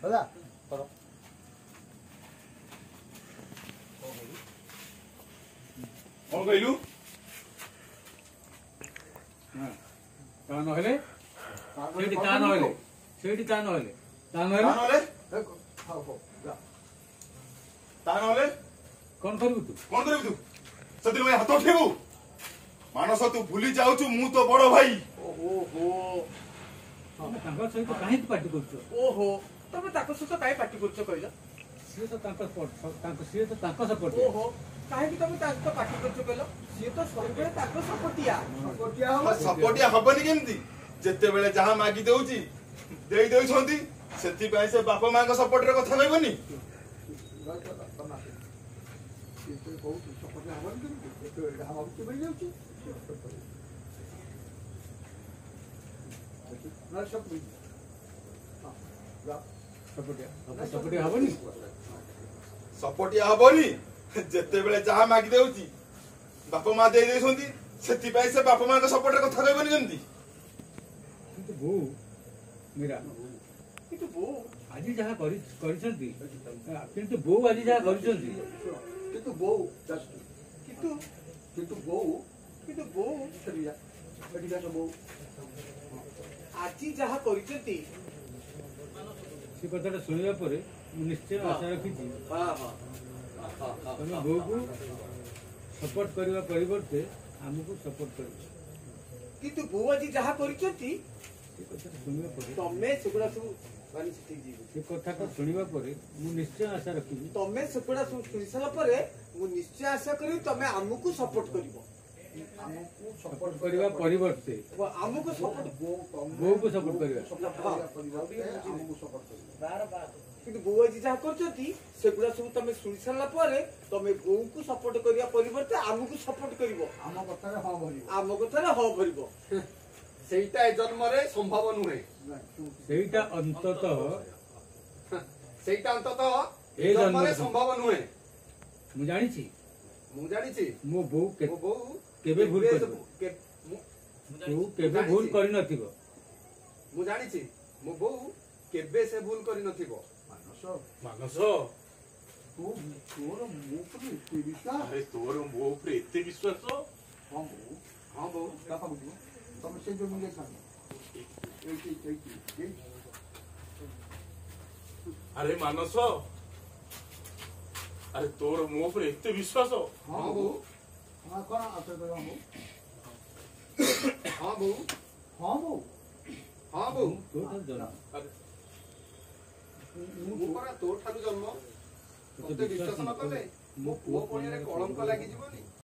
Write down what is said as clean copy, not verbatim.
दादा करो कौन कहलु ता नहले सेठी ता नहले सेठी ता नहले ता नहले तानले खाओ खाओ जा तानले कौन करबु तू कौन करबु तू सदी में हाथ उठेबु मानस तू भूली जाउछु मु तो बड़ भाई ओहो तमे तांकर सहित काहे पार्टी करछो ओहो तमे ताको सହିତ काहे पार्टी करछो कहला सिए तो तांकर सिए तो तांकर सपोर्ट ओहो काहे कि तमे ताको पार्टी करछो कहला सिए तो सबले ताको सपोर्टिया हो सपोर्टिया हबनी केमती जेते बेले जहां मागी देउची देई देउछंती सेति पय से बापा मां को सपोर्ट रे कथा कहबनी बहुत सपोर्टिया हबनी केमती हम अब के बन जाउची ना सब हां जा सपोर्ट हबनी सपोर्टिया हबनी जेते बेले जहां मागी देउची बापा मां देई देउछंती सेति पय से बापा मां को सपोर्ट रे कथा कहबनी केमती किंतु बो मेरा किंतु वो आज जहाँ करिसंती किंतु बो आज जहाँ करिसंती किंतु वो किंतु किंतु वो चलिया बढ़िया तो वो आजी जहाँ करिसंती से कथाटा शुणिबा परे मु निश्चय आशा रखिछि हां हां तमे बो को सपोर्ट करबा परिवर्ते हमको सपोर्ट करियो किंतु वो आजी जहाँ करिसंती से कथाटा शुणिबा परे तमे सेगुडा सब माने सिटी जीव से कथाटा शुणिबा परे मु निश्चय आशा रखिछि तमे सेगुडा सब सुनि साला परे मु निश्चय आशा करी तमे हमकु सपोर्ट करिवो हमकु सपोर्ट करबा परिवर्ते हमकु सपोर्ट बो को सपोर्ट करबा हमकु सपोर्ट करिवो बार बार किंतु बो आजी जहाँ करचंती सेगुडा सब तमे सुनि साला परे तमे बो को सपोर्ट करिया परिवर्ते हमकु सपोर्ट करिवो हम कथा रे हां भरिवो हम कथा रे हां भरिवो सेटा ए जन्म रे संभव नुहे सेटा अंततः सेटा अंततः ए जन्म जन्म रे संभव नुहे मु जानिछि मु जानिछि मो बो मो बहु केबे भूल केबे करबो के- मु- तू केबे भूल करि नथिबो मु जानिछि मो बहु केबे से भूल करि नथिबो मानस तू तोर मुंह पर इतनी विश्वास अरे तोर मो ऊपर एते विश्वास हां बहु हां बहु बापा बुझो तमे से जो मुंगे छान एई अरे मानस अरे तोर मो ऊपर एते विश्वास हां बहु हां कोन आते तो हम हां बहु हां बहु हां बहु तो जन अरे मु परा तोर ठारू जन्म तो मते विश्वास न कले मो पुओ पणिरे कलंक लागि जीवनी